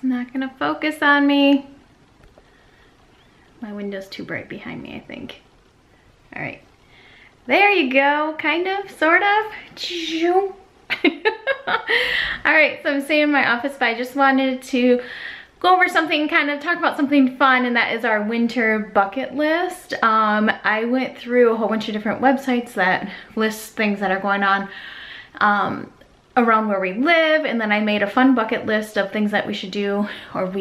not gonna focus on me. My window's too bright behind me, I think. All right, there you go, kind of, sort of. All right, so I'm staying in my office, but I just wanted to go over something, kind of talk about something fun, and that is our winter bucket list. I went through a whole bunch of different websites that list things that are going on around where we live, and then I made a fun bucket list of things that we should do or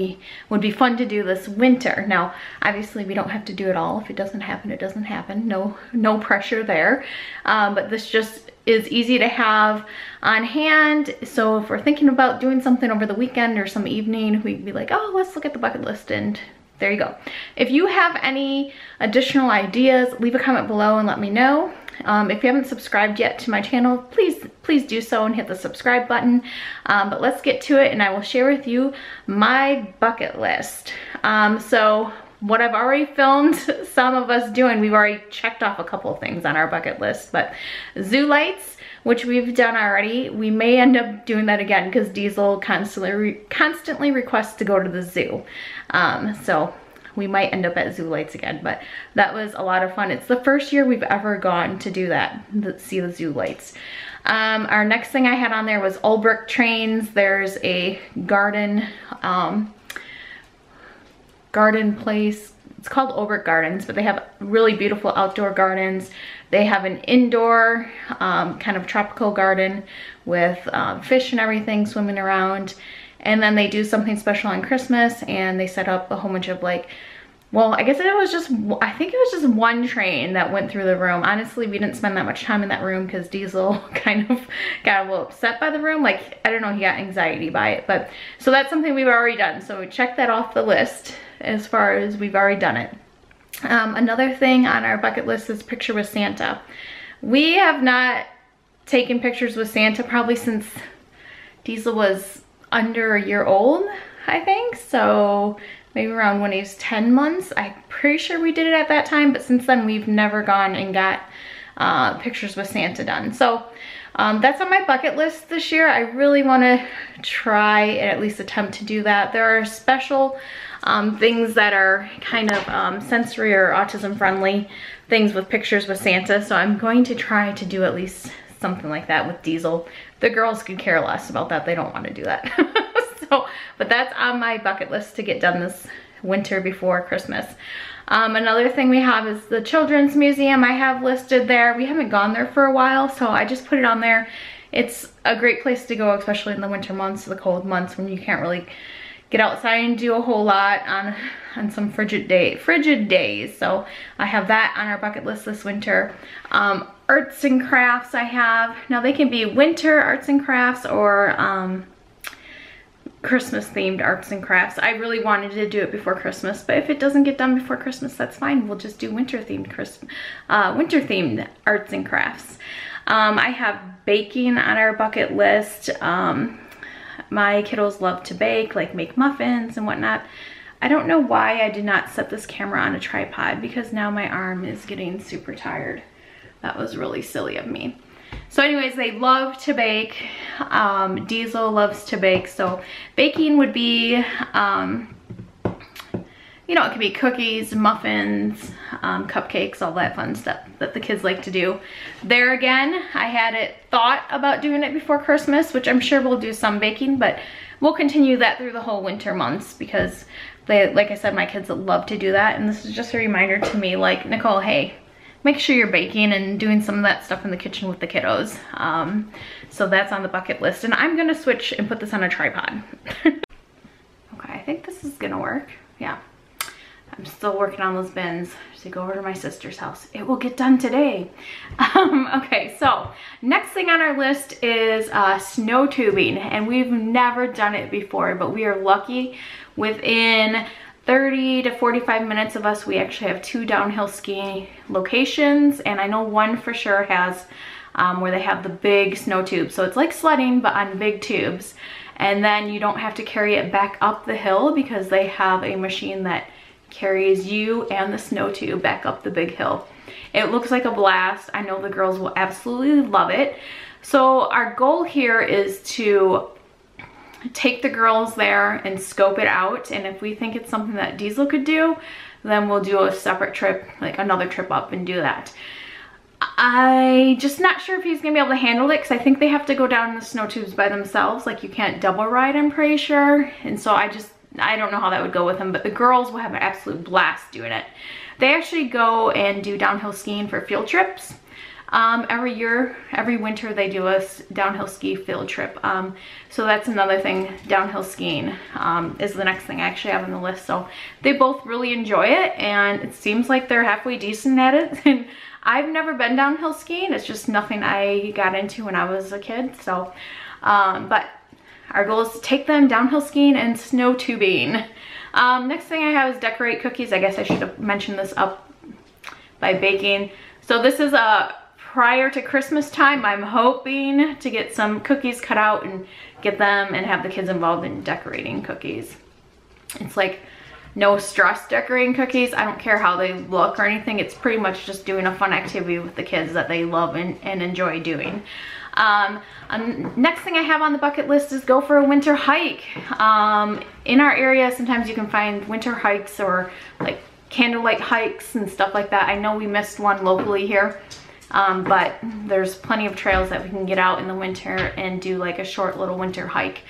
would be fun to do this winter. Now, obviously we don't have to do it all. If it doesn't happen, it doesn't happen. No pressure there. But this just is easy to have on hand. So if we're thinking about doing something over the weekend or some evening, we'd be like, oh, let's look at the bucket list, and there you go. If you have any additional ideas, leave a comment below and let me know. If you haven't subscribed yet to my channel, please do so and hit the subscribe button. But let's get to it, and I will share with you my bucket list. So what I've already filmed some of us doing, we've already checked off a couple of things on our bucket list, but zoo lights, which we've done already. We may end up doing that again because Diesel constantly requests to go to the zoo. So we might end up at zoo lights again, but that was a lot of fun. It's the first year we've ever gone to do that, see the zoo lights. Our next thing I had on there was all brick trains. There's a garden place. It's called Obrick Gardens, but they have really beautiful outdoor gardens. They have an indoor kind of tropical garden with fish and everything swimming around. And then they do something special on Christmas, and they set up a whole bunch of like, well, I guess it was just, I think it was just one train that went through the room. Honestly, we didn't spend that much time in that room because Diesel kind of got a little upset by the room. Like, I don't know, he got anxiety by it. But so that's something we've already done. So check that off the list as far as we've already done it. Another thing on our bucket list is picture with Santa. We have not taken pictures with Santa probably since Diesel was under a year old, I think. So maybe around when he was 10 months. I'm pretty sure we did it at that time, but since then we've never gone and got pictures with Santa done. So that's on my bucket list this year. I really want to try and at least attempt to do that. There are special things that are kind of sensory or autism friendly things with pictures with Santa. So I'm going to try to do at least something like that with Diesel. The girls could care less about that. They don't want to do that. So, but that's on my bucket list to get done this winter before Christmas. Another thing we have is the Children's Museum I have listed there. We haven't gone there for a while, so I just put it on there. It's a great place to go, especially in the winter months, the cold months when you can't really get outside and do a whole lot on some frigid days. So I have that on our bucket list this winter. Arts and crafts I have. Now they can be winter arts and crafts or Christmas themed arts and crafts. I really wanted to do it before Christmas, but if it doesn't get done before Christmas, that's fine. We'll just do winter themed arts and crafts. I have baking on our bucket list. My kiddos love to bake, like make muffins and whatnot. I don't know why I did not set this camera on a tripod because now my arm is getting super tired. That was really silly of me. So anyways, they love to bake. Diesel loves to bake. So baking would be, you know, it could be cookies, muffins, cupcakes, all that fun stuff that the kids like to do. There again, I had it thought about doing it before Christmas, which I'm sure we'll do some baking, but we'll continue that through the whole winter months because they, like I said, my kids love to do that. And this is just a reminder to me, like, Nicole, hey, make sure you're baking and doing some of that stuff in the kitchen with the kiddos. So that's on the bucket list. And I'm gonna switch and put this on a tripod. Okay, I think this is gonna work. Yeah, I'm still working on those bins to go over to my sister's house. It will get done today. Okay, so next thing on our list is snow tubing. And we've never done it before, but we are lucky. Within 30 to 45 minutes of us, we actually have 2 downhill skiing locations, and I know one for sure has where they have the big snow tubes. So it's like sledding, but on big tubes. And then you don't have to carry it back up the hill because they have a machine that carries you and the snow tube back up the big hill. It looks like a blast. I know the girls will absolutely love it. So our goal here is to take the girls there and scope it out, and if we think it's something that Diesel could do, then we'll do a separate trip, like another trip up and do that. I just not sure if he's gonna be able to handle it, because I think they have to go down in the snow tubes by themselves. Like, you can't double ride, I'm pretty sure. And so I don't know how that would go with him, but the girls will have an absolute blast doing it. They actually go and do downhill skiing for field trips. Every year, every winter, they do a downhill ski field trip. So that's another thing. Downhill skiing is the next thing I actually have on the list. So they both really enjoy it, and it seems like they're halfway decent at it. And I've never been downhill skiing. It's just nothing I got into when I was a kid. So, but our goal is to take them downhill skiing and snow tubing. Next thing I have is decorate cookies. I guess I should have mentioned this up by baking. So this is prior to Christmas time. I'm hoping to get some cookies cut out and get them and have the kids involved in decorating cookies. It's like no stress decorating cookies. I don't care how they look or anything. It's pretty much just doing a fun activity with the kids that they love and enjoy doing. Next thing I have on the bucket list is go for a winter hike. In our area, sometimes you can find winter hikes or like candlelight hikes and stuff like that. I know we missed one locally here. But there's plenty of trails that we can get out in the winter and do like a short little winter hike.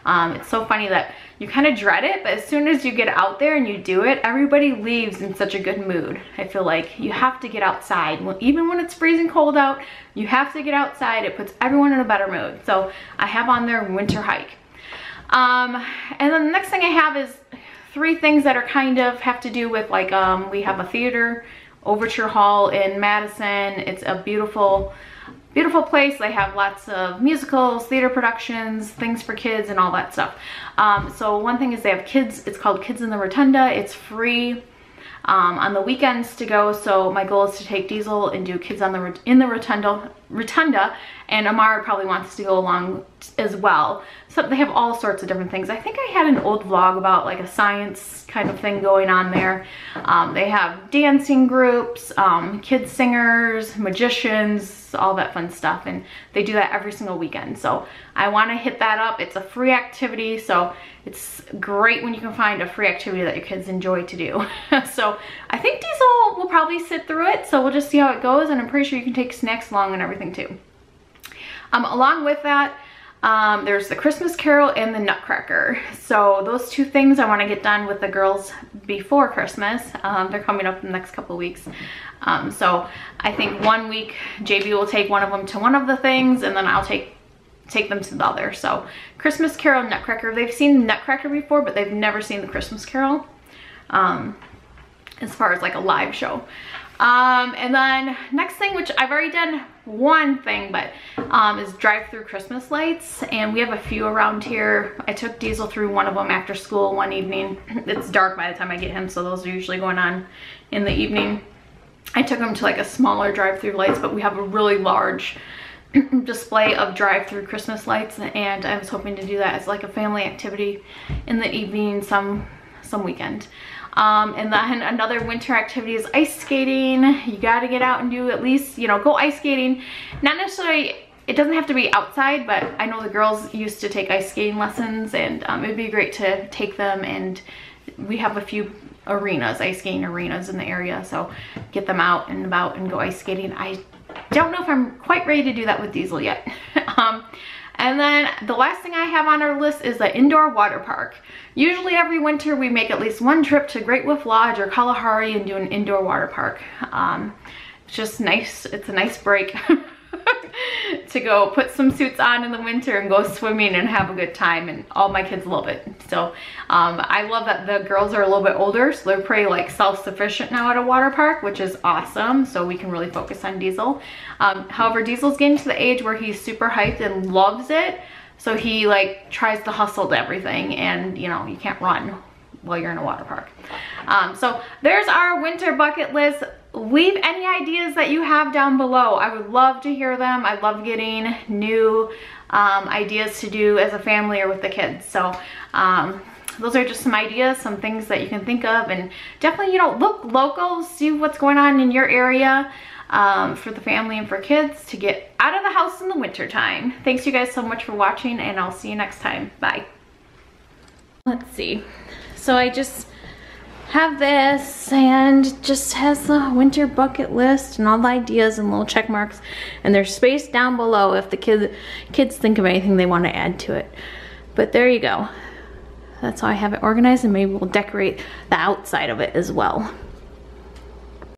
It's so funny that you kind of dread it, but as soon as you get out there and you do it, everybody leaves in such a good mood. I feel like you have to get outside. Even when it's freezing cold out, you have to get outside. It puts everyone in a better mood. So I have on there winter hike. And then the next thing I have is 3 things that are kind of have to do with like, we have a theater, Overture Hall in Madison. It's a beautiful, beautiful place. They have lots of musicals, theater productions, things for kids and all that stuff. So one thing is they have kids, it's called Kids in the Rotunda. It's free on the weekends to go. So my goal is to take Diesel and do Kids in the Rotunda, and Amar probably wants to go along as well. So they have all sorts of different things. I think I had an old vlog about like a science kind of thing going on there. They have dancing groups, kids singers, magicians, all that fun stuff, and they do that every single weekend. So I want to hit that up. It's a free activity, so it's great when you can find a free activity that your kids enjoy to do. So I think Diesel will probably sit through it, so we'll just see how it goes, and I'm pretty sure you can take snacks along and everything too. Along with that, there's the Christmas Carol and the Nutcracker. So those 2 things I want to get done with the girls before Christmas. They're coming up in the next couple of weeks. So I think one week JB will take one of them to one of the things, and then I'll take them to the other. So Christmas Carol, Nutcracker. They've seen Nutcracker before, but they've never seen the Christmas Carol as far as like a live show. And then next thing, which I've already done one thing, but is drive-through Christmas lights, and we have a few around here. I took Diesel through one of them after school one evening. It's dark by the time I get him, so those are usually going on in the evening. I took him to like a smaller drive-through lights, but we have a really large display of drive-through Christmas lights, and I was hoping to do that as like a family activity in the evening some weekend. And then another winter activity is ice skating. You got to get out and do at least, you know, go ice skating. Not necessarily, it doesn't have to be outside, but I know the girls used to take ice skating lessons, and it would be great to take them, and we have a few arenas, ice skating arenas in the area, so get them out and about and go ice skating. I don't know if I'm quite ready to do that with Diesel yet. And then the last thing I have on our list is the indoor water park. Usually every winter we make at least one trip to Great Wolf Lodge or Kalahari and do an indoor water park. It's just nice, it's a nice break to go put some suits on in the winter and go swimming and have a good time, and all my kids love it. So I love that the girls are a little bit older, so they're pretty like self-sufficient now at a water park, which is awesome, so we can really focus on Diesel. However, Diesel's getting to the age where he's super hyped and loves it, so he like tries to hustle to everything, and you know, you can't run while you're in a water park. So there's our winter bucket list. Leave any ideas that you have down below. I would love to hear them. I love getting new ideas to do as a family or with the kids. So those are just some ideas, some things that you can think of, and definitely, you know, look local, see what's going on in your area for the family and for kids to get out of the house in the winter time. Thanks you guys so much for watching, and I'll see you next time. Bye. Let's see. So I just have this, and just has the winter bucket list and all the ideas and little check marks, and there's space down below if the kids think of anything they want to add to it. But there you go. That's how I have it organized, and maybe we'll decorate the outside of it as well.